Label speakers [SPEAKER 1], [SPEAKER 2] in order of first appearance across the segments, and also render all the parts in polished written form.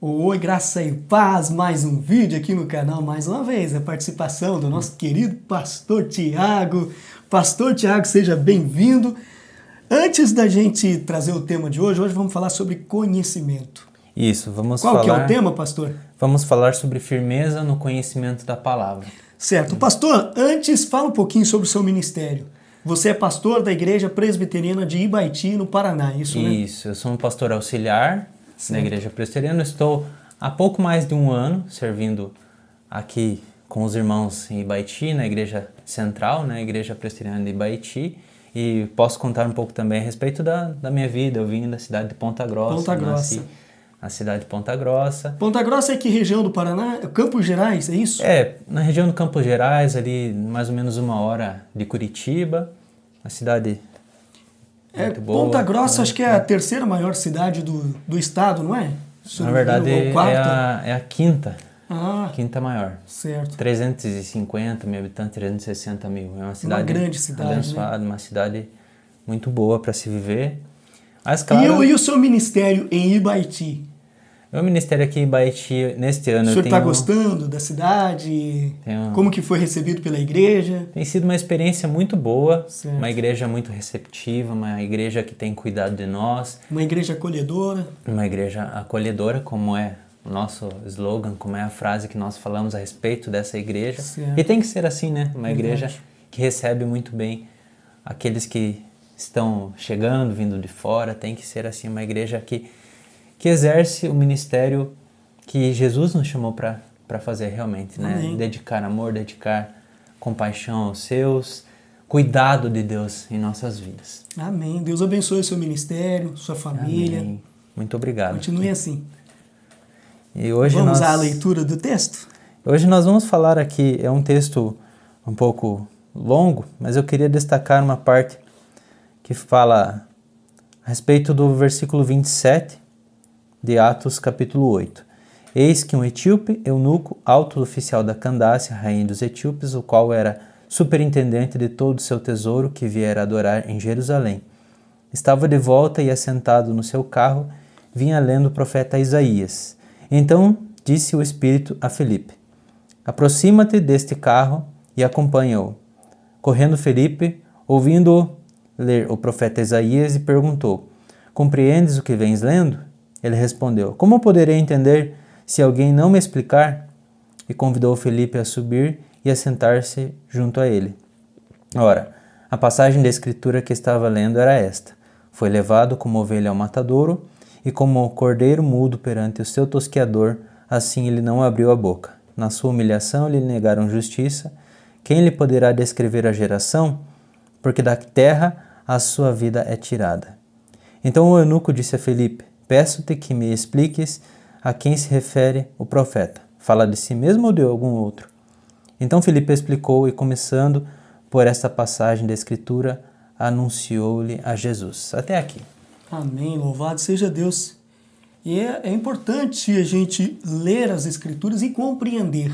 [SPEAKER 1] Oi, graça e paz, mais um vídeo aqui no canal, mais uma vez, a participação do nosso querido Pastor Tiago. Pastor Tiago, seja bem-vindo. Antes da gente trazer o tema de hoje vamos falar sobre conhecimento.
[SPEAKER 2] Isso, vamos
[SPEAKER 1] Qual
[SPEAKER 2] falar...
[SPEAKER 1] que é o tema, pastor?
[SPEAKER 2] Vamos falar sobre firmeza no conhecimento da palavra.
[SPEAKER 1] Certo. Pastor, antes fala um pouquinho sobre o seu ministério. Você é pastor da Igreja Presbiteriana de Ibaiti, no Paraná, isso, né?
[SPEAKER 2] Isso, eu sou um pastor auxiliar na Igreja Presbiteriana. Estou há pouco mais de um ano servindo aqui com os irmãos em Ibaiti, na Igreja Central, na Igreja Presbiteriana de Ibaiti. E posso contar um pouco também a respeito da minha vida. Eu vim da cidade de Ponta Grossa.
[SPEAKER 1] Ponta Grossa.
[SPEAKER 2] Nasci na cidade de Ponta Grossa.
[SPEAKER 1] Ponta Grossa é que região do Paraná? Campos Gerais, é isso?
[SPEAKER 2] É, na região do Campos Gerais, ali mais ou menos 1 hora de Curitiba. Uma cidade muito boa.
[SPEAKER 1] Ponta Grossa acho que é a terceira maior cidade do estado, não é?
[SPEAKER 2] Na verdade é a quinta. Quinta maior.
[SPEAKER 1] Certo.
[SPEAKER 2] 350 mil habitantes, 360 mil. É uma cidade
[SPEAKER 1] grande cidade,
[SPEAKER 2] abençoada, né? Uma cidade muito boa para se viver. Mas,
[SPEAKER 1] claro, e o seu ministério em Ibaiti?
[SPEAKER 2] Meu ministério aqui em Ibaiti, neste ano...
[SPEAKER 1] O senhor está gostando da cidade? Como que foi recebido pela igreja?
[SPEAKER 2] Tem sido uma experiência muito boa,
[SPEAKER 1] certo.
[SPEAKER 2] Uma igreja muito receptiva, uma igreja que tem cuidado de nós.
[SPEAKER 1] Uma igreja acolhedora.
[SPEAKER 2] Uma igreja acolhedora, como é o nosso slogan, como é a frase que nós falamos a respeito dessa igreja.
[SPEAKER 1] Certo.
[SPEAKER 2] E tem que ser assim, né? Uma igreja que recebe muito bem aqueles que estão chegando, vindo de fora. Tem que ser assim, uma igreja que exerce o ministério que Jesus nos chamou para fazer realmente, né?
[SPEAKER 1] Amém.
[SPEAKER 2] Dedicar amor, dedicar compaixão aos seus, cuidado de Deus em nossas vidas.
[SPEAKER 1] Amém. Deus abençoe o seu ministério, sua família.
[SPEAKER 2] Amém. Muito obrigado.
[SPEAKER 1] Continue assim.
[SPEAKER 2] E hoje
[SPEAKER 1] vamos à leitura do texto?
[SPEAKER 2] Hoje nós vamos falar aqui, é um texto um pouco longo, mas eu queria destacar uma parte que fala a respeito do versículo 27 de Atos capítulo 8. Eis que um etíope, eunuco, alto oficial da Candace, rainha dos etíopes, o qual era superintendente de todo o seu tesouro que viera adorar em Jerusalém, estava de volta e assentado no seu carro, vinha lendo o profeta Isaías. Então disse o Espírito a Felipe: aproxima-te deste carro e acompanha-o. Correndo Felipe, ouvindo-o ler o profeta Isaías, e perguntou: compreendes o que vens lendo? Ele respondeu: como poderei entender se alguém não me explicar? E convidou Felipe a subir e a sentar-se junto a ele. Ora, a passagem da escritura que estava lendo era esta: foi levado como ovelha ao matadouro, e como cordeiro mudo perante o seu tosqueador, assim ele não abriu a boca. Na sua humilhação lhe negaram justiça. Quem lhe poderá descrever a geração? Porque da terra a sua vida é tirada. Então o eunuco disse a Felipe: peço-te que me expliques a quem se refere o profeta. Fala de si mesmo ou de algum outro? Então Felipe explicou e, começando por esta passagem da Escritura, anunciou-lhe a Jesus. Até aqui.
[SPEAKER 1] Amém, louvado seja Deus. E é importante a gente ler as Escrituras e compreender.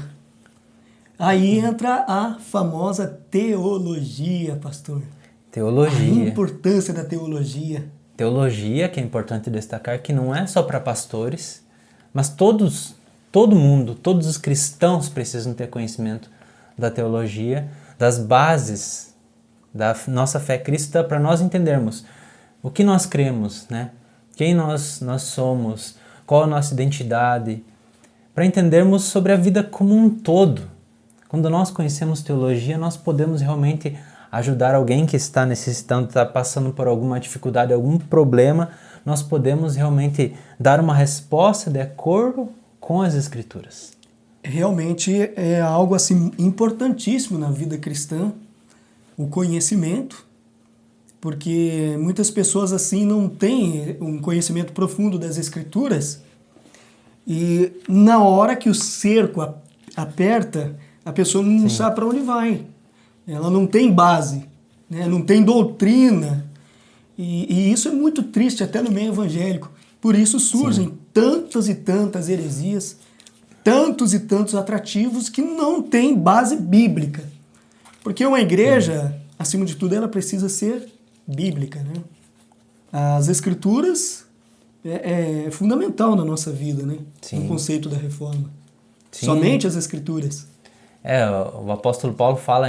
[SPEAKER 1] Aí entra a famosa teologia, pastor.
[SPEAKER 2] Teologia.
[SPEAKER 1] A importância da teologia.
[SPEAKER 2] Teologia, que é importante destacar, que não é só para pastores, mas todo mundo, todos os cristãos precisam ter conhecimento da teologia, das bases da nossa fé cristã, para nós entendermos o que nós cremos, né? Quem nós somos, qual a nossa identidade, para entendermos sobre a vida como um todo. Quando nós conhecemos teologia, nós podemos realmente ajudar alguém que está necessitando, está passando por alguma dificuldade, algum problema. Nós podemos realmente dar uma resposta de acordo com as Escrituras.
[SPEAKER 1] Realmente é algo assim importantíssimo na vida cristã, o conhecimento, porque muitas pessoas assim não têm um conhecimento profundo das Escrituras, e na hora que o cerco aperta, a pessoa não sabe para onde vai. Ela não tem base, né? Não tem doutrina, e isso é muito triste até no meio evangélico. Por isso surgem tantas e tantas heresias, tantos e tantos atrativos que não têm base bíblica. Porque uma igreja, acima de tudo, ela precisa ser bíblica, né? As Escrituras é fundamental na nossa vida, né?
[SPEAKER 2] Sim.
[SPEAKER 1] No conceito da reforma.
[SPEAKER 2] Sim.
[SPEAKER 1] Somente as Escrituras.
[SPEAKER 2] O apóstolo Paulo fala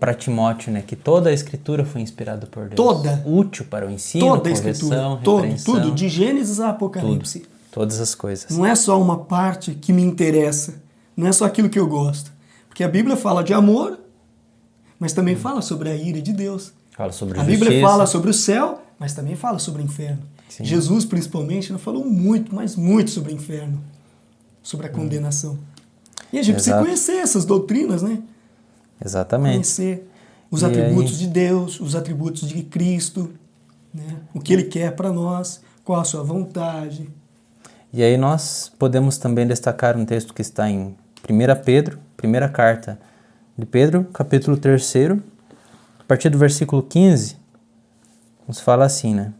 [SPEAKER 2] para Timóteo, né, que toda a Escritura foi inspirada por Deus.
[SPEAKER 1] Toda.
[SPEAKER 2] Útil para o ensino,
[SPEAKER 1] Toda a
[SPEAKER 2] correção,
[SPEAKER 1] Escritura.
[SPEAKER 2] repreensão.
[SPEAKER 1] Tudo, de Gênesis a Apocalipse.
[SPEAKER 2] Tudo. Todas as coisas.
[SPEAKER 1] Não é só uma parte que me interessa. Não é só aquilo que eu gosto. Porque a Bíblia fala de amor, mas também fala sobre a ira de Deus.
[SPEAKER 2] Fala sobre
[SPEAKER 1] a Bíblia fala sobre o céu, mas também fala sobre o inferno.
[SPEAKER 2] Sim.
[SPEAKER 1] Jesus, principalmente, não falou muito, mas muito sobre o inferno, sobre a condenação. E a gente precisa conhecer essas doutrinas, né?
[SPEAKER 2] Exatamente.
[SPEAKER 1] Conhecer os atributos de Deus, os atributos de Cristo, né? O que Ele quer para nós, qual a sua vontade.
[SPEAKER 2] E aí nós podemos também destacar um texto que está em 1 Pedro, primeira carta de Pedro, capítulo 3, a partir do versículo 15, nos fala assim, né?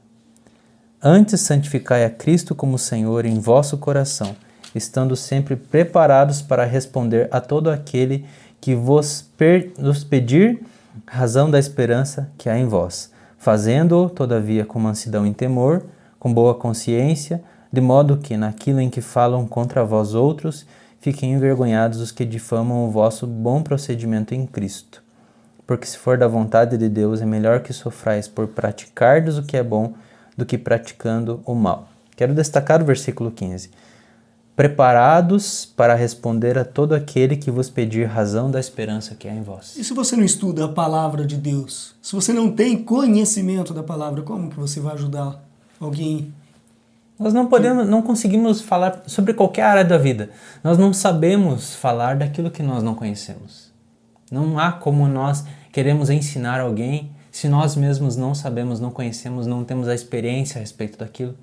[SPEAKER 2] Antes santificai a Cristo como Senhor em vosso coração, estando sempre preparados para responder a todo aquele que vos pedir razão da esperança que há em vós, fazendo-o, todavia, com mansidão e temor, com boa consciência, de modo que, naquilo em que falam contra vós outros, fiquem envergonhados os que difamam o vosso bom procedimento em Cristo. Porque se for da vontade de Deus, é melhor que sofrais por praticardes o que é bom do que praticando o mal. Quero destacar o versículo 15. Preparados para responder a todo aquele que vos pedir razão da esperança que há em vós.
[SPEAKER 1] E se você não estuda a palavra de Deus? Se você não tem conhecimento da palavra, como que você vai ajudar alguém?
[SPEAKER 2] Nós não conseguimos falar sobre qualquer área da vida. Nós não sabemos falar daquilo que nós não conhecemos. Não há como nós queremos ensinar alguém se nós mesmos não sabemos, não conhecemos, não temos a experiência a respeito daquilo.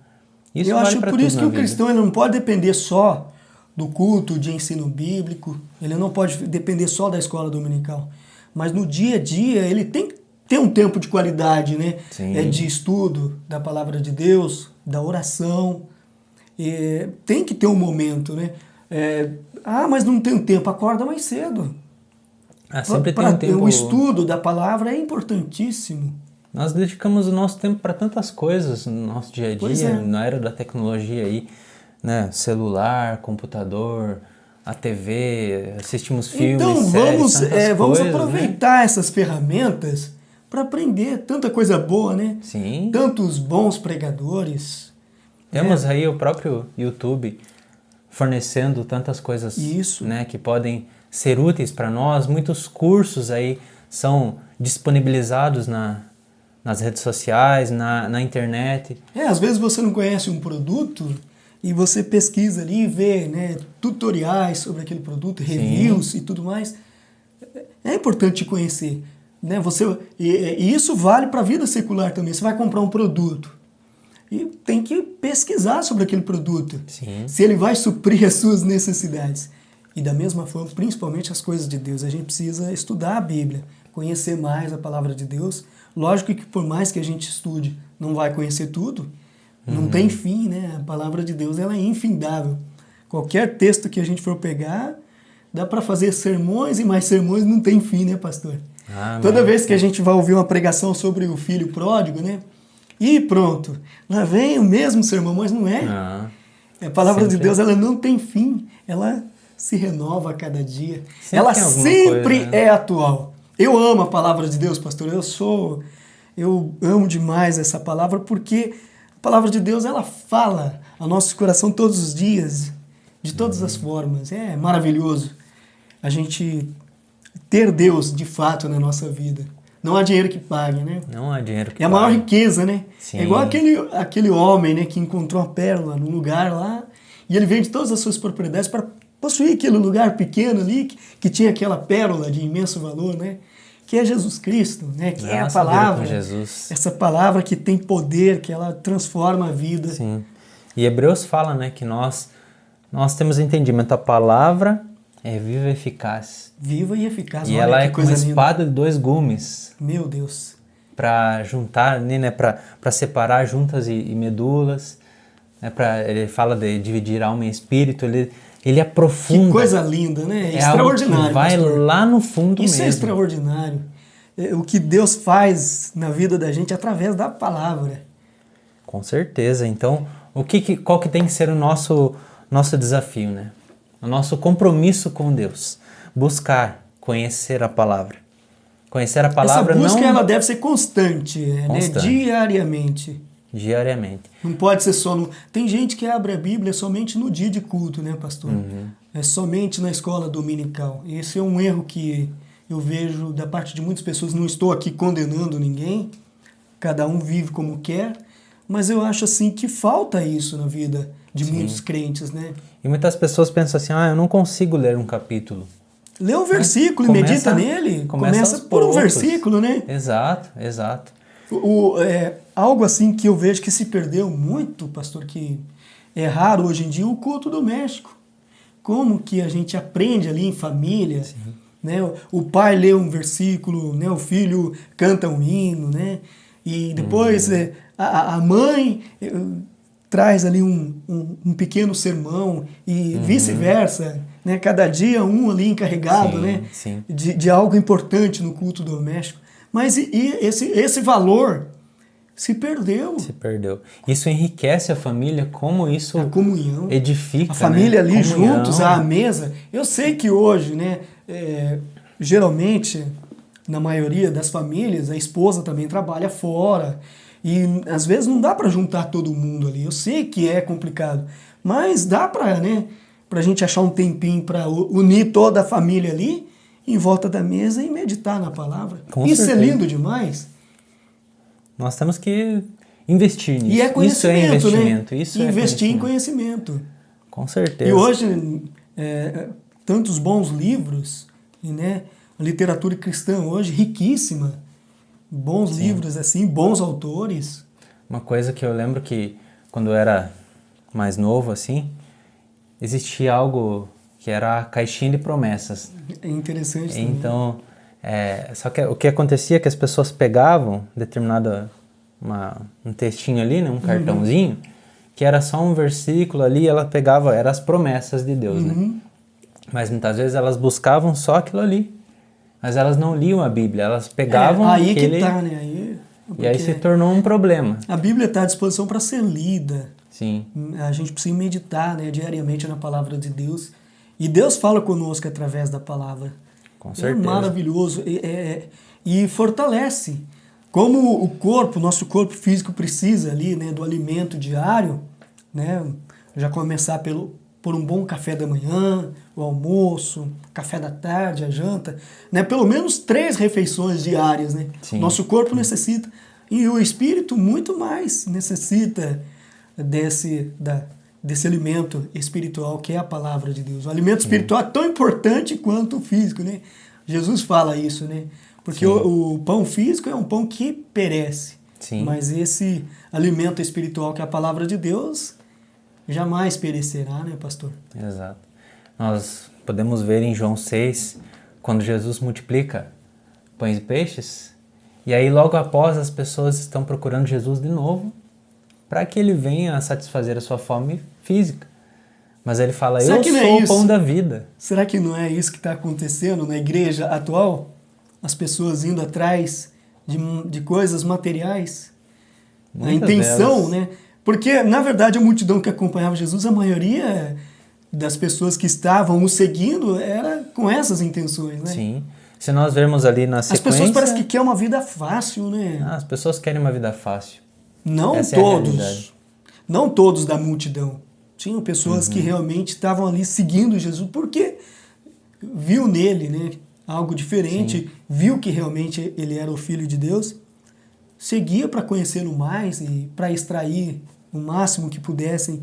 [SPEAKER 2] Isso
[SPEAKER 1] eu
[SPEAKER 2] vale
[SPEAKER 1] acho
[SPEAKER 2] para
[SPEAKER 1] por
[SPEAKER 2] tudo
[SPEAKER 1] isso que
[SPEAKER 2] na
[SPEAKER 1] o
[SPEAKER 2] vida.
[SPEAKER 1] cristão ele não pode depender só do culto de ensino bíblico, ele não pode depender só da escola dominical, mas no dia a dia ele tem que ter um tempo de qualidade, né? De estudo da palavra de Deus, da oração, tem que ter um momento, né? Mas não tenho tempo, acorda mais cedo.
[SPEAKER 2] Sempre tem um tempo.
[SPEAKER 1] O estudo da palavra é importantíssimo.
[SPEAKER 2] Nós dedicamos o nosso tempo para tantas coisas no nosso dia a dia, na era da tecnologia aí, né? Celular, computador, a TV, assistimos filmes, séries,
[SPEAKER 1] vamos aproveitar essas ferramentas para aprender tanta coisa boa, né?
[SPEAKER 2] Sim.
[SPEAKER 1] Tantos bons pregadores.
[SPEAKER 2] Temos aí o próprio YouTube fornecendo tantas coisas, né, que podem ser úteis para nós. Muitos cursos aí são disponibilizados nas redes sociais, na internet.
[SPEAKER 1] Às vezes você não conhece um produto e você pesquisa ali e vê, né, tutoriais sobre aquele produto, reviews e tudo mais. É importante conhecer, né? E isso vale para a vida secular também. Você vai comprar um produto e tem que pesquisar sobre aquele produto.
[SPEAKER 2] Sim.
[SPEAKER 1] Se ele vai suprir as suas necessidades. E da mesma forma, principalmente as coisas de Deus, a gente precisa estudar a Bíblia, conhecer mais a palavra de Deus. Lógico que por mais que a gente estude, não vai conhecer tudo, não tem fim, né? A palavra de Deus ela é infindável. Qualquer texto que a gente for pegar, dá para fazer sermões e mais sermões, não tem fim, né, pastor? Toda vez que a gente vai ouvir uma pregação sobre o filho pródigo, né? E pronto, lá vem o mesmo sermão, mas não é. A palavra de Deus ela não tem fim, ela se renova a cada dia. Ela sempre é atual. Eu amo a palavra de Deus, pastor. Eu amo demais essa palavra porque a palavra de Deus ela fala ao nosso coração todos os dias, de todas as formas. É maravilhoso a gente ter Deus de fato na nossa vida. Não há dinheiro que pague, né?
[SPEAKER 2] Não há dinheiro que pague.
[SPEAKER 1] É a maior riqueza, né?
[SPEAKER 2] Sim.
[SPEAKER 1] É igual aquele homem, né, que encontrou a pérola num lugar lá e ele vende todas as suas propriedades para possuir aquele lugar pequeno ali que tinha aquela pérola de imenso valor, né? Que é Jesus Cristo, né? Que é a palavra. Essa palavra que tem poder, que ela transforma a vida.
[SPEAKER 2] Sim. E Hebreus fala, né, que nós temos entendimento. A palavra é viva e eficaz.
[SPEAKER 1] Viva e eficaz.
[SPEAKER 2] E ela é como uma espada de 2 gumes.
[SPEAKER 1] Meu Deus.
[SPEAKER 2] Para juntar, né, para separar juntas e medulas. Né, ele fala de dividir alma e espírito. Ele aprofunda.
[SPEAKER 1] Que coisa linda, né?
[SPEAKER 2] É
[SPEAKER 1] extraordinário.
[SPEAKER 2] Algo que vai lá no fundo
[SPEAKER 1] Isso
[SPEAKER 2] mesmo.
[SPEAKER 1] É extraordinário. O que Deus faz na vida da gente através da palavra.
[SPEAKER 2] Com certeza. Então, qual que tem que ser o nosso desafio, né? O nosso compromisso com Deus. Buscar, conhecer a palavra. Conhecer a palavra
[SPEAKER 1] Essa busca
[SPEAKER 2] não...
[SPEAKER 1] ela deve ser constante,
[SPEAKER 2] Constante.
[SPEAKER 1] né? Diariamente.
[SPEAKER 2] Diariamente.
[SPEAKER 1] Não pode ser só no... Tem gente que abre a Bíblia somente no dia de culto, né, pastor? É somente na escola dominical. Esse é um erro que eu vejo da parte de muitas pessoas. Não estou aqui condenando ninguém. Cada um vive como quer. Mas eu acho assim que falta isso na vida de muitos crentes, né?
[SPEAKER 2] E muitas pessoas pensam assim, eu não consigo ler um capítulo.
[SPEAKER 1] Lê um versículo e medita nele. Começa por um versículo, né?
[SPEAKER 2] Exato.
[SPEAKER 1] Algo assim que eu vejo que se perdeu muito, pastor, que é raro hoje em dia, o culto doméstico. Como que a gente aprende ali em família, né? O pai lê um versículo, né? O filho canta um hino, né? E depois a mãe traz ali um pequeno sermão e vice-versa, né? Cada dia um ali encarregado, né? De algo importante no culto doméstico. Mas esse valor se perdeu.
[SPEAKER 2] Se perdeu. Isso enriquece a família, como isso
[SPEAKER 1] a comunhão,
[SPEAKER 2] edifica,
[SPEAKER 1] a família, né? Ali
[SPEAKER 2] comunhão.
[SPEAKER 1] Juntos à mesa. Eu sei que hoje, né? Geralmente, na maioria das famílias, a esposa também trabalha fora. E às vezes não dá para juntar todo mundo ali. Eu sei que é complicado, mas dá para, né, a gente achar um tempinho para unir toda a família ali em volta da mesa e meditar na palavra. Isso certeza. É lindo demais.
[SPEAKER 2] Nós temos que investir nisso.
[SPEAKER 1] E é conhecimento,
[SPEAKER 2] isso é investimento,
[SPEAKER 1] né?
[SPEAKER 2] Isso
[SPEAKER 1] investir em conhecimento.
[SPEAKER 2] Com certeza.
[SPEAKER 1] E hoje, tantos bons livros, né? A literatura cristã hoje riquíssima. Bons livros, assim, bons autores.
[SPEAKER 2] Uma coisa que eu lembro que, quando eu era mais novo, assim, existia algo que era a caixinha de promessas.
[SPEAKER 1] É interessante também.
[SPEAKER 2] Então, só que o que acontecia é que as pessoas pegavam um textinho ali, né, um cartãozinho, que era só um versículo ali, ela pegava, eram as promessas de Deus, né? Mas muitas vezes elas buscavam só aquilo ali. Mas elas não liam a Bíblia, elas pegavam
[SPEAKER 1] aí
[SPEAKER 2] aquele...
[SPEAKER 1] que tá, né?
[SPEAKER 2] E aí se tornou um problema.
[SPEAKER 1] A Bíblia está à disposição para ser lida.
[SPEAKER 2] Sim.
[SPEAKER 1] A gente precisa meditar, né, diariamente na palavra de Deus. E Deus fala conosco através da palavra.
[SPEAKER 2] Com certeza.
[SPEAKER 1] É maravilhoso. E fortalece. Como o corpo, nosso corpo físico precisa ali, né, do alimento diário, né? Já começar por um bom café da manhã, o almoço, café da tarde, a janta, né? Pelo menos 3 refeições diárias, né?
[SPEAKER 2] Sim.
[SPEAKER 1] Nosso corpo necessita, e o espírito muito mais necessita desse alimento espiritual que é a palavra de Deus. O alimento espiritual é tão importante quanto o físico, né? Jesus fala isso, né? Porque o pão físico é um pão que perece.
[SPEAKER 2] Sim.
[SPEAKER 1] Mas esse alimento espiritual que é a palavra de Deus jamais perecerá, né, pastor?
[SPEAKER 2] Exato. Nós podemos ver em João 6, quando Jesus multiplica pães e peixes, e aí logo após as pessoas estão procurando Jesus de novo para que ele venha satisfazer a sua fome física. Mas ele fala, eu sou o pão da vida.
[SPEAKER 1] Será que não é isso que está acontecendo na igreja atual? As pessoas indo atrás de coisas materiais? A intenção, né? Porque, na verdade, a multidão que acompanhava Jesus, a maioria das pessoas que estavam o seguindo era com essas intenções, né?
[SPEAKER 2] Sim. Se nós vermos ali na sequência...
[SPEAKER 1] As pessoas parecem que querem uma vida fácil, né?
[SPEAKER 2] As pessoas querem uma vida fácil.
[SPEAKER 1] Não
[SPEAKER 2] Essa
[SPEAKER 1] todos. Não todos da multidão. Tinham pessoas que realmente estavam ali seguindo Jesus porque viu nele, né, algo diferente,
[SPEAKER 2] Sim.
[SPEAKER 1] Viu que realmente ele era o Filho de Deus, seguia para conhecê-lo mais e para extrair o máximo que pudessem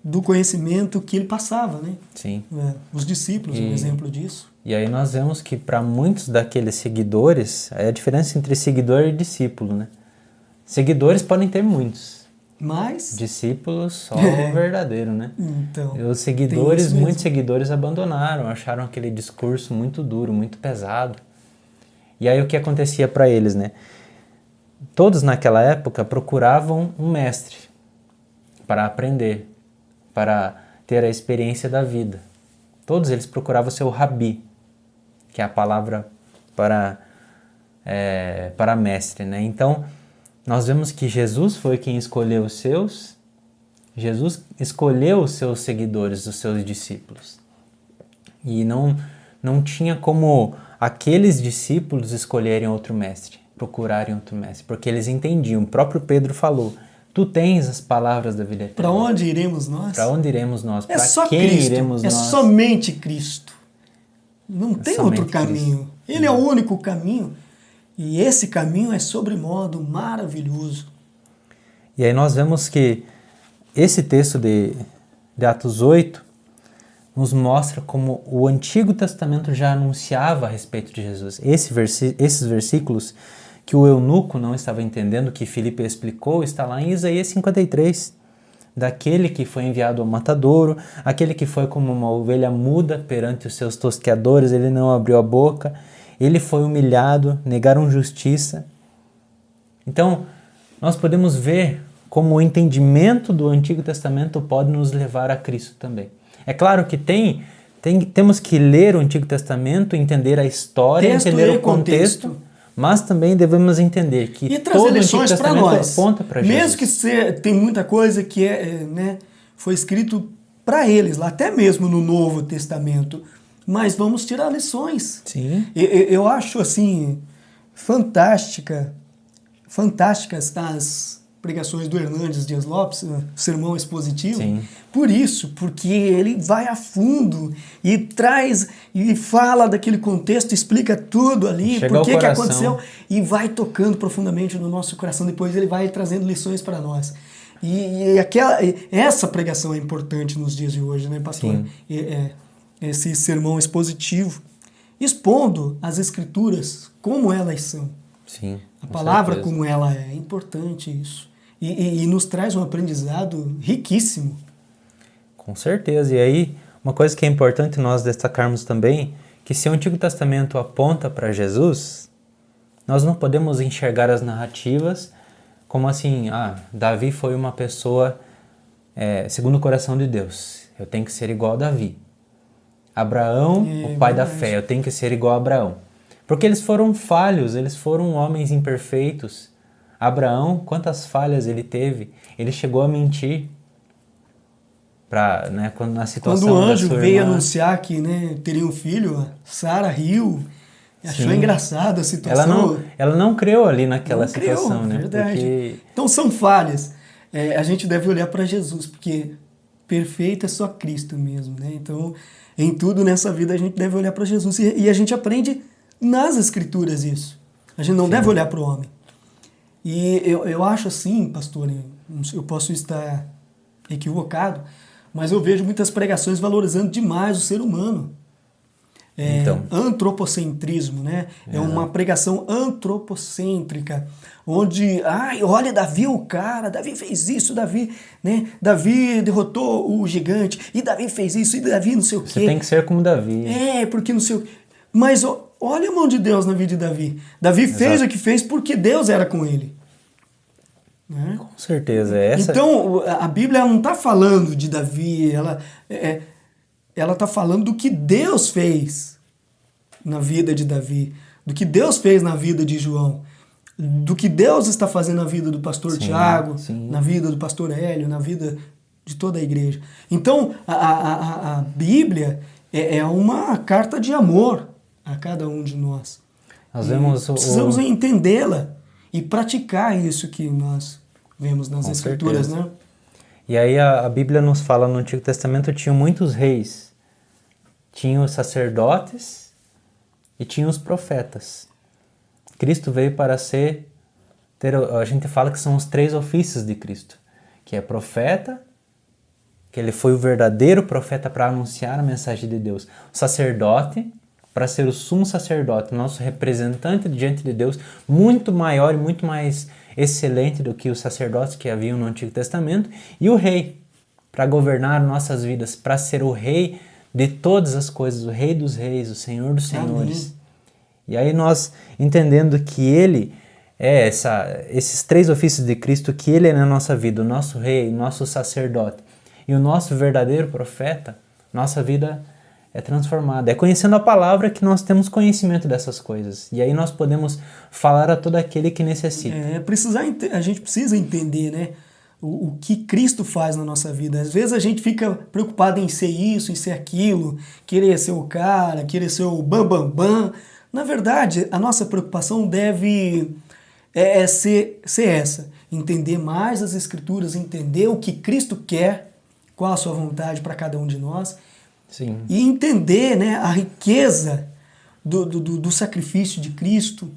[SPEAKER 1] do conhecimento que ele passava, né?
[SPEAKER 2] Sim.
[SPEAKER 1] Os discípulos, um exemplo disso.
[SPEAKER 2] E aí nós vemos que para muitos daqueles seguidores, é a diferença entre seguidor e discípulo, né? Seguidores podem ter muitos.
[SPEAKER 1] Mas...
[SPEAKER 2] discípulos só o verdadeiro, né?
[SPEAKER 1] Então,
[SPEAKER 2] e os seguidores, muitos seguidores abandonaram, acharam aquele discurso muito duro, muito pesado. E aí o que acontecia para eles, né? Todos naquela época procuravam um mestre para aprender, para ter a experiência da vida. Todos eles procuravam o seu rabi, que é a palavra para mestre, né? Então, nós vemos que Jesus foi quem escolheu os seus, Jesus escolheu os seus seguidores, os seus discípulos. E não tinha como aqueles discípulos escolherem outro mestre, procurarem outro mestre, porque eles entendiam. O próprio Pedro falou, tu tens as palavras da vida eterna.
[SPEAKER 1] Para onde iremos nós?
[SPEAKER 2] Para onde iremos nós?
[SPEAKER 1] É
[SPEAKER 2] Para
[SPEAKER 1] só
[SPEAKER 2] quem
[SPEAKER 1] Cristo.
[SPEAKER 2] iremos
[SPEAKER 1] É
[SPEAKER 2] nós?
[SPEAKER 1] somente Cristo. Não tem outro caminho.
[SPEAKER 2] Cristo.
[SPEAKER 1] Ele é o único caminho. E esse caminho é sobremodo maravilhoso.
[SPEAKER 2] E aí nós vemos que esse texto de Atos 8 nos mostra como o Antigo Testamento já anunciava a respeito de Jesus. Esses versículos que o eunuco não estava entendendo, que Filipe explicou, está lá em Isaías 53. Daquele que foi enviado ao matadouro, aquele que foi como uma ovelha muda perante os seus tosqueadores, ele não abriu a boca, ele foi humilhado, negaram justiça. Então, nós podemos ver como o entendimento do Antigo Testamento pode nos levar a Cristo também. É claro que temos que ler o Antigo Testamento, entender a história,
[SPEAKER 1] Texto
[SPEAKER 2] entender
[SPEAKER 1] e
[SPEAKER 2] o contexto, mas também devemos entender que
[SPEAKER 1] e trazer
[SPEAKER 2] todo o Antigo
[SPEAKER 1] lições para
[SPEAKER 2] Testamento
[SPEAKER 1] nós.
[SPEAKER 2] aponta para Jesus.
[SPEAKER 1] Mesmo que tem muita coisa que foi escrito para eles, lá até mesmo no Novo Testamento, mas vamos tirar lições.
[SPEAKER 2] Sim.
[SPEAKER 1] Eu acho assim fantásticas as pregações do Hernandes Dias Lopes, o sermão expositivo.
[SPEAKER 2] Sim.
[SPEAKER 1] Por isso, porque ele vai a fundo e traz e fala daquele contexto, explica tudo ali,
[SPEAKER 2] Chega
[SPEAKER 1] por
[SPEAKER 2] ao
[SPEAKER 1] que
[SPEAKER 2] coração.
[SPEAKER 1] aconteceu e vai tocando profundamente no nosso coração. Depois ele vai trazendo lições para nós. Essa pregação é importante nos dias de hoje, né, pastor? Esse sermão expositivo, expondo as Escrituras como elas são.
[SPEAKER 2] Sim,
[SPEAKER 1] A palavra
[SPEAKER 2] certeza.
[SPEAKER 1] como ela é importante isso. E nos traz um aprendizado riquíssimo.
[SPEAKER 2] Com certeza. E aí, uma coisa que é importante nós destacarmos também, que se o Antigo Testamento aponta para Jesus, nós não podemos enxergar as narrativas como assim, Davi foi uma pessoa segundo o coração de Deus. Eu tenho que ser igual a Davi. Abraão, o pai da fé, eu tenho que ser igual a Abraão. Porque eles foram falhos, eles foram homens imperfeitos. Abraão, quantas falhas ele teve? Ele chegou a mentir. Quando na situação
[SPEAKER 1] Quando o anjo
[SPEAKER 2] da sua
[SPEAKER 1] veio
[SPEAKER 2] irmã,
[SPEAKER 1] anunciar que teria um filho, Sara riu, achou engraçada a situação.
[SPEAKER 2] Ela não creu ali naquela
[SPEAKER 1] Não creu,
[SPEAKER 2] situação, né?
[SPEAKER 1] Verdade.
[SPEAKER 2] Porque
[SPEAKER 1] Então são falhas. A gente deve olhar para Jesus, porque perfeito é só Cristo mesmo, né? Então, em tudo nessa vida a gente deve olhar para Jesus. E a gente aprende nas Escrituras isso. A gente não deve olhar para o homem. E eu acho assim, pastor, eu posso estar equivocado, mas eu vejo muitas pregações valorizando demais o ser humano. Antropocentrismo, né? É uma pregação antropocêntrica, onde, olha, Davi é o cara, Davi fez isso, Davi derrotou o gigante, e Davi fez isso, e Davi não sei o quê.
[SPEAKER 2] você tem que ser como Davi.
[SPEAKER 1] Porque não sei o quê. Mas olha a mão de Deus na vida de Davi. Davi fez o que fez porque Deus era com ele. Né?
[SPEAKER 2] Com certeza.
[SPEAKER 1] Então, a Bíblia não está falando de Davi, ela está falando do que Deus fez na vida de Davi, do que Deus fez na vida de João, do que Deus está fazendo na vida do pastor Tiago, na vida do pastor Hélio, na vida de toda a igreja. Então, a Bíblia é uma carta de amor a cada um de nós. Precisamos entendê-la e praticar isso que nós vemos nas Escrituras, né?
[SPEAKER 2] E aí a Bíblia nos fala, no Antigo Testamento tinham muitos reis, tinham os sacerdotes e tinham os profetas. Cristo veio para a gente fala que são os 3 ofícios de Cristo, que é profeta, que ele foi o verdadeiro profeta para anunciar a mensagem de Deus, o sacerdote, para ser o sumo sacerdote, nosso representante diante de Deus, muito maior e muito mais excelente do que os sacerdotes que haviam no Antigo Testamento, e o rei, para governar nossas vidas, para ser o rei de todas as coisas, o rei dos reis, o senhor dos senhores. Amém. E aí nós, entendendo que ele é esses 3 ofícios de Cristo, que ele é na nossa vida, o nosso rei, o nosso sacerdote e o nosso verdadeiro profeta, nossa vida é transformado. É conhecendo a palavra que nós temos conhecimento dessas coisas. E aí nós podemos falar a todo aquele que necessita.
[SPEAKER 1] A gente precisa entender, né, o que Cristo faz na nossa vida. Às vezes a gente fica preocupado em ser isso, em ser aquilo, querer ser o cara, querer ser o bam, bam, bam. Na verdade, a nossa preocupação deve ser essa. Entender mais as Escrituras, entender o que Cristo quer, qual a sua vontade para cada um de nós.
[SPEAKER 2] Sim.
[SPEAKER 1] E entender, né, a riqueza do sacrifício de Cristo,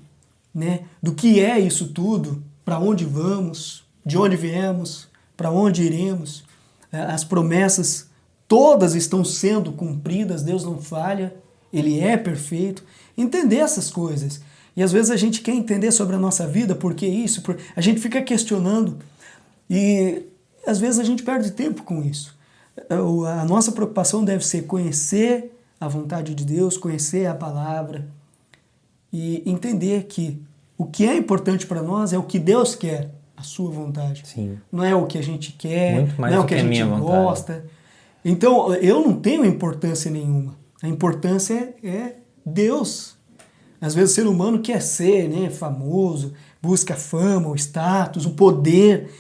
[SPEAKER 1] né, do que é isso tudo, para onde vamos, de onde viemos, para onde iremos. As promessas todas estão sendo cumpridas, Deus não falha, Ele é perfeito. Entender essas coisas. E às vezes a gente quer entender sobre a nossa vida, por que isso, a gente fica questionando e às vezes a gente perde tempo com isso. A nossa preocupação deve ser conhecer a vontade de Deus, conhecer a palavra e entender que o que é importante para nós é o que Deus quer, a sua vontade.
[SPEAKER 2] Não
[SPEAKER 1] Não é o que a gente quer,
[SPEAKER 2] muito mais
[SPEAKER 1] não é
[SPEAKER 2] do
[SPEAKER 1] o que a
[SPEAKER 2] que a
[SPEAKER 1] gente
[SPEAKER 2] minha
[SPEAKER 1] gosta.
[SPEAKER 2] vontade.
[SPEAKER 1] Então, eu não tenho importância nenhuma. A importância é Deus. Às vezes o ser humano quer ser, né, famoso, busca fama, o status, o poder.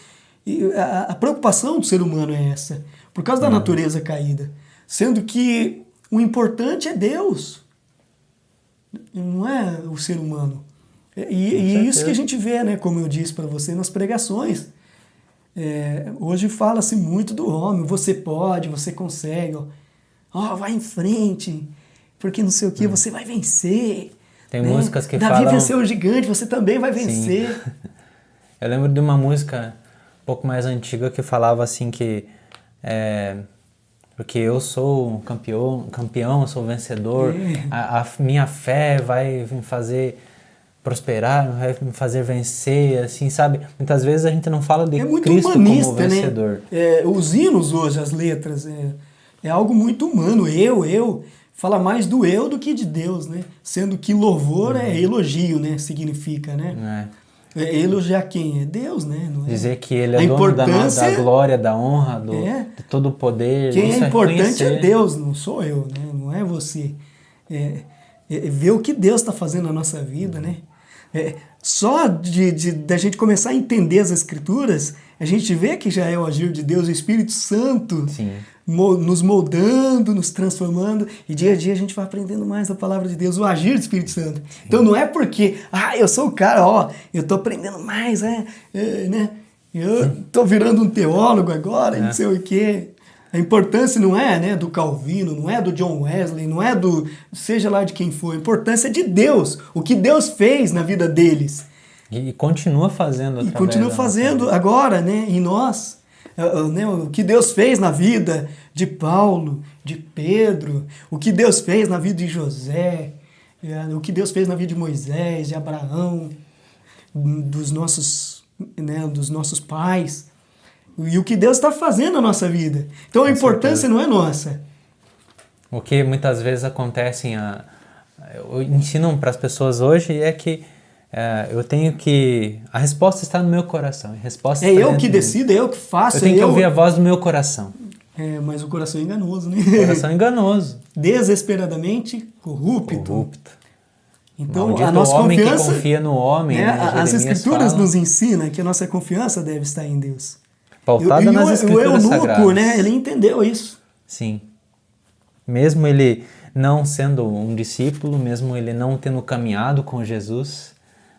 [SPEAKER 1] E a preocupação do ser humano é essa, por causa da natureza caída. Sendo que o importante é Deus, não é o ser humano. E isso que a gente vê, né, como eu disse para você, nas pregações. Hoje fala-se muito do homem, você pode, você consegue, vai em frente, porque não sei o que, você vai vencer.
[SPEAKER 2] Tem
[SPEAKER 1] né?
[SPEAKER 2] músicas que
[SPEAKER 1] Davi
[SPEAKER 2] falam...
[SPEAKER 1] venceu o gigante, você também vai vencer.
[SPEAKER 2] Sim. Eu lembro de uma música um pouco mais antiga que falava assim que porque eu sou um campeão, eu sou vencedor, a minha fé vai me fazer prosperar, vai me fazer vencer, assim, sabe? Muitas vezes a gente não fala de Cristo como vencedor.
[SPEAKER 1] Né? Os hinos hoje, as letras, é algo muito humano. Fala mais do eu do que de Deus, né? Sendo que louvor é elogio, né? Significa, né? Elogiar quem? É Deus, né? Não é?
[SPEAKER 2] Dizer que Ele é dono da glória, da honra, de todo o poder.
[SPEAKER 1] Quem é importante é Deus, não sou eu, né? Não é você. Ver o que Deus está fazendo na nossa vida, né? Só da gente começar a entender as Escrituras, a gente vê que já é o agir de Deus, o Espírito Santo,
[SPEAKER 2] Sim.
[SPEAKER 1] Nos moldando, nos transformando, e dia a dia a gente vai aprendendo mais da palavra de Deus, o agir do Espírito Santo. Sim. Então não é porque, eu sou o cara, eu estou aprendendo mais, né? Eu estou virando um teólogo agora, não sei o quê. A importância não é, né, do Calvino, não é do John Wesley, não é seja lá de quem for, a importância é de Deus, o que Deus fez na vida deles.
[SPEAKER 2] E continua fazendo.
[SPEAKER 1] E continua fazendo agora, né, em nós. Né, o que Deus fez na vida de Paulo, de Pedro, o que Deus fez na vida de José, o que Deus fez na vida de Moisés, de Abraão, dos nossos pais, e o que Deus está fazendo na nossa vida. Então a importância não é nossa.
[SPEAKER 2] O que muitas vezes acontece, ensinam para as pessoas hoje é que eu tenho que... A resposta está no meu coração.
[SPEAKER 1] Eu que decido, eu que faço.
[SPEAKER 2] Eu tenho que ouvir a voz do meu coração.
[SPEAKER 1] Mas o coração é enganoso, né?
[SPEAKER 2] O coração é enganoso.
[SPEAKER 1] Desesperadamente corrupto. Então,
[SPEAKER 2] maldito
[SPEAKER 1] a nossa
[SPEAKER 2] homem
[SPEAKER 1] confiança...
[SPEAKER 2] que confia no homem.
[SPEAKER 1] Né? As Escrituras nos ensinam que a nossa confiança deve estar em Deus.
[SPEAKER 2] Pautada nas Escrituras sagradas.
[SPEAKER 1] Né? Ele entendeu isso.
[SPEAKER 2] Sim. Mesmo ele não sendo um discípulo, mesmo ele não tendo caminhado com Jesus,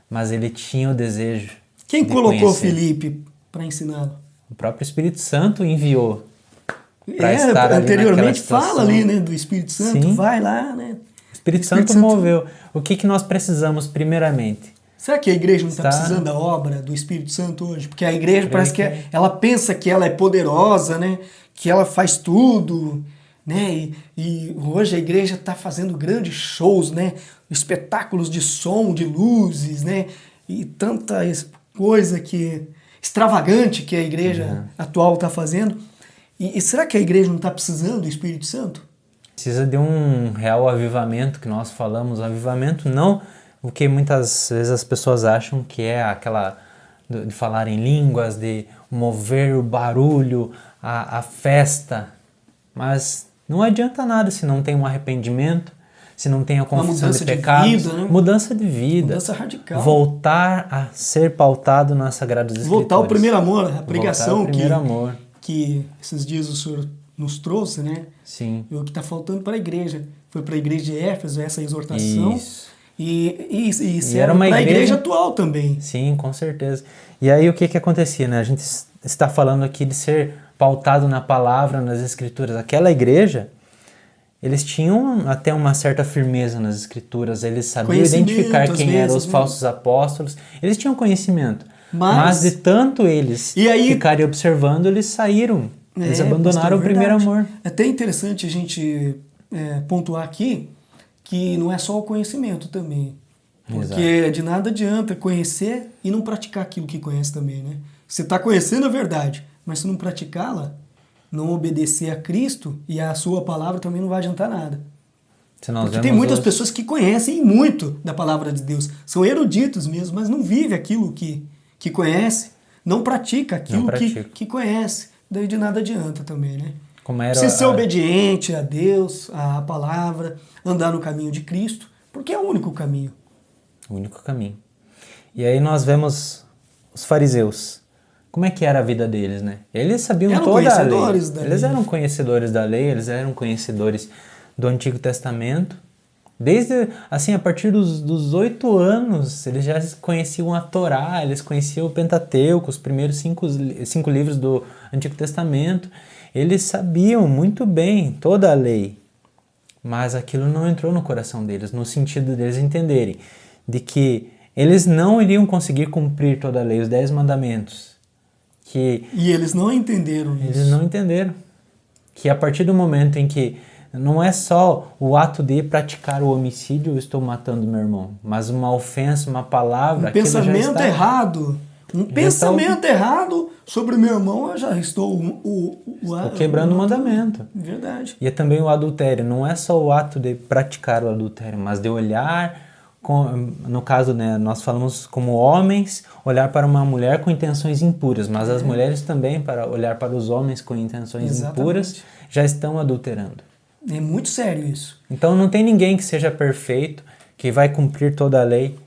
[SPEAKER 2] mas ele tinha o desejo.
[SPEAKER 1] Quem colocou Filipe para ensiná-lo?
[SPEAKER 2] O próprio Espírito Santo enviou para estar ali
[SPEAKER 1] anteriormente fala ali, né, do Espírito Santo. Sim. Vai lá, né?
[SPEAKER 2] O Espírito Santo moveu. O que nós precisamos primeiramente?
[SPEAKER 1] Será que a igreja não está precisando da obra do Espírito Santo hoje? Porque a igreja parece que ela pensa que ela é poderosa, né? Que ela faz tudo, né? E hoje a igreja está fazendo grandes shows, né? Espetáculos de som, de luzes, né? E tanta coisa extravagante que a igreja atual está fazendo. E será que a igreja não está precisando do Espírito Santo?
[SPEAKER 2] Precisa de um real avivamento que nós falamos. Avivamento não o que muitas vezes as pessoas acham que é aquela de falar em línguas, de mover o barulho, a festa, mas Não adianta nada se não tem um arrependimento, se não tem a confissão de pecados,
[SPEAKER 1] vida, né?
[SPEAKER 2] Mudança de vida,
[SPEAKER 1] Mudança radical.
[SPEAKER 2] voltar a ser pautado nas Sagradas Escrituras.
[SPEAKER 1] Voltar ao primeiro amor, a pregação
[SPEAKER 2] amor.
[SPEAKER 1] que esses dias o Senhor nos trouxe, né?
[SPEAKER 2] Sim.
[SPEAKER 1] E o que está faltando para a igreja. Foi para a igreja de Éfeso essa exortação.
[SPEAKER 2] Isso.
[SPEAKER 1] E
[SPEAKER 2] era uma
[SPEAKER 1] para a
[SPEAKER 2] igreja...
[SPEAKER 1] igreja atual também.
[SPEAKER 2] Sim, com certeza. E aí o que acontecia, né? A gente está falando aqui de ser pautado na palavra, nas Escrituras. Aquela igreja, eles tinham até uma certa firmeza nas Escrituras, eles sabiam identificar quem eram os falsos apóstolos, eles tinham conhecimento, mas de tanto eles ficarem observando, eles saíram, eles abandonaram o primeiro amor.
[SPEAKER 1] É até interessante a gente pontuar aqui que não é só o conhecimento também, porque de nada adianta conhecer e não praticar aquilo que conhece também, né? Você está conhecendo a verdade, mas se não praticá-la, não obedecer a Cristo e a sua palavra também não vai adiantar nada. Porque tem muitas pessoas que conhecem muito da palavra de Deus, são eruditos mesmo, mas não vive aquilo que conhece, não pratica aquilo que conhece, daí de nada adianta também, né? Precisa ser obediente a Deus, à palavra, andar no caminho de Cristo, porque é o único caminho.
[SPEAKER 2] O único caminho. E aí nós vemos os fariseus. Como é que era a vida deles, né? Eles sabiam toda a lei. Eles eram conhecedores da lei, eles eram conhecedores do Antigo Testamento. Desde, assim, a partir dos 8 anos, eles já conheciam a Torá, eles conheciam o Pentateuco, os primeiros 5 livros do Antigo Testamento. Eles sabiam muito bem toda a lei, mas aquilo não entrou no coração deles, no sentido deles entenderem de que eles não iriam conseguir cumprir toda a lei, os 10 mandamentos. E
[SPEAKER 1] eles não entenderam isso.
[SPEAKER 2] Eles não entenderam. Que a partir do momento em que não é só o ato de praticar o homicídio, eu estou matando meu irmão, mas uma ofensa, uma palavra...
[SPEAKER 1] Um pensamento errado. Um pensamento errado sobre o meu irmão, eu já estou...
[SPEAKER 2] Estou quebrando o mandamento.
[SPEAKER 1] Verdade.
[SPEAKER 2] E é também o adultério. Não é só o ato de praticar o adultério, mas de olhar... No caso, né, nós falamos como homens, olhar para uma mulher com intenções impuras, mas as mulheres também, para olhar para os homens com intenções impuras, já estão adulterando.
[SPEAKER 1] É muito sério isso.
[SPEAKER 2] Então não tem ninguém que seja perfeito, que vai cumprir toda a lei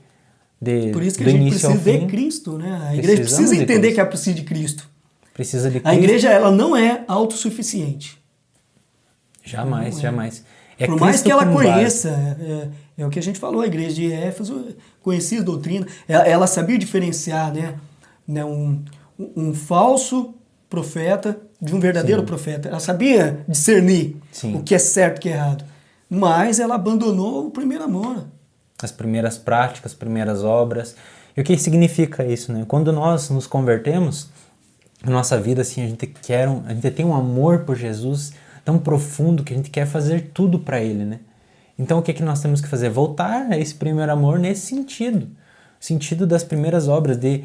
[SPEAKER 1] Por isso que a gente precisa de Cristo, né? A igreja precisa entender que ela precisa de Cristo.
[SPEAKER 2] Precisa de Cristo.
[SPEAKER 1] A igreja, ela não é autossuficiente.
[SPEAKER 2] Jamais.
[SPEAKER 1] Por mais que ela conheça, é o que a gente falou, a igreja de Éfeso conhecia a doutrina, ela sabia diferenciar, né, um falso profeta de um verdadeiro profeta. Ela sabia discernir o que é certo e o que é errado. Mas ela abandonou o primeiro amor.
[SPEAKER 2] As primeiras práticas, as primeiras obras. E o que significa isso, né? Quando nós nos convertemos, na nossa vida, assim, a gente tem um amor por Jesus tão profundo que a gente quer fazer tudo para Ele, né? Então o que nós temos que fazer? Voltar a esse primeiro amor nesse sentido. O sentido das primeiras obras, de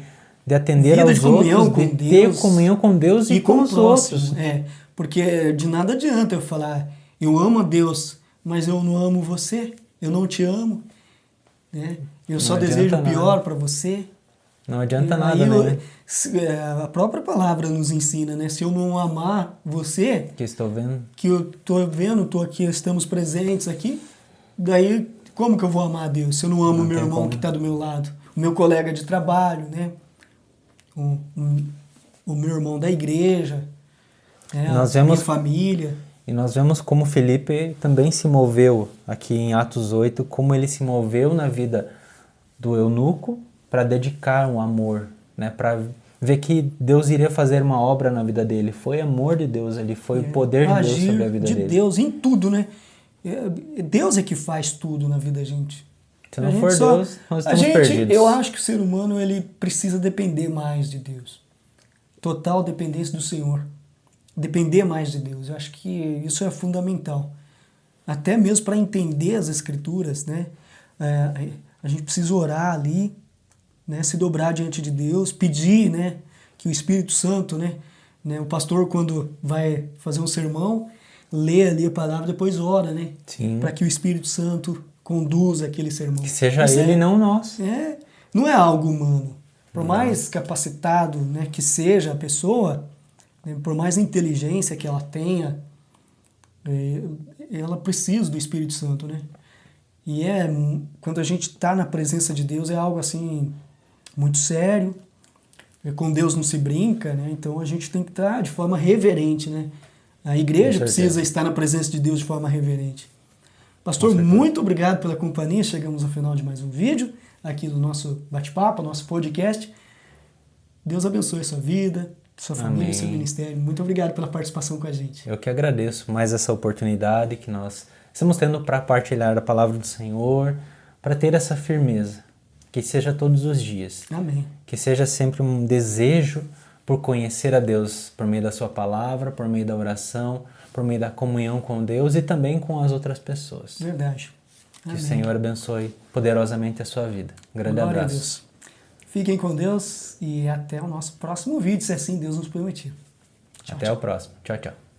[SPEAKER 2] atender aos outros, de ter comunhão com Deus e com os outros.
[SPEAKER 1] Porque de nada adianta eu falar, eu amo a Deus, mas eu não amo você, eu não te amo, né? Eu só desejo o pior para você.
[SPEAKER 2] Não adianta nada, né?
[SPEAKER 1] A própria palavra nos ensina, né? Se eu não amar você...
[SPEAKER 2] Que estou vendo.
[SPEAKER 1] Que eu estou vendo, estou aqui, estamos presentes aqui. Daí, como que eu vou amar a Deus? Se eu não amo o meu irmão que está do meu lado? O meu colega de trabalho, né? O meu irmão da igreja, né? Minha família.
[SPEAKER 2] E nós vemos como Felipe também se moveu aqui em Atos 8, como ele se moveu na vida do eunuco para dedicar um amor, né? Para ver que Deus iria fazer uma obra na vida dele. Foi amor de Deus ali, foi o poder de Deus sobre a vida dele.
[SPEAKER 1] De Deus em tudo, né? Deus é que faz tudo na vida da gente.
[SPEAKER 2] Se não for Deus, nós estamos perdidos.
[SPEAKER 1] Eu acho que o ser humano ele precisa depender mais de Deus. Total dependência do Senhor. Depender mais de Deus. Eu acho que isso é fundamental. Até mesmo para entender as Escrituras, né? A gente precisa orar ali, né? Se dobrar diante de Deus, pedir, né? Que o Espírito Santo, né? O pastor, quando vai fazer um sermão, lê ali a palavra, depois ora, né? Para que o Espírito Santo conduza aquele sermão.
[SPEAKER 2] Que seja ele e não nós.
[SPEAKER 1] Não é algo humano. Por mais capacitado, né, que seja a pessoa, né, por mais inteligência que ela tenha, ela precisa do Espírito Santo, né? E quando a gente está na presença de Deus, é algo assim muito sério. Com Deus não se brinca, né? Então a gente tem que estar de forma reverente, né? A igreja precisa estar na presença de Deus de forma reverente. Pastor, muito obrigado pela companhia. Chegamos ao final de mais um vídeo aqui do nosso bate-papo, nosso podcast. Deus abençoe a sua vida, sua família, seu ministério. Muito obrigado pela participação com a gente.
[SPEAKER 2] Eu que agradeço mais essa oportunidade que nós estamos tendo para partilhar a palavra do Senhor, para ter essa firmeza, que seja todos os dias.
[SPEAKER 1] Amém.
[SPEAKER 2] Que seja sempre um desejo por conhecer a Deus por meio da sua palavra, por meio da oração, por meio da comunhão com Deus e também com as outras pessoas.
[SPEAKER 1] Verdade.
[SPEAKER 2] Amém. Que o Senhor abençoe poderosamente a sua vida. Um grande
[SPEAKER 1] Glória
[SPEAKER 2] abraço.
[SPEAKER 1] A Deus. Fiquem com Deus e até o nosso próximo vídeo, se assim Deus nos permitir.
[SPEAKER 2] Até o próximo. Tchau, tchau.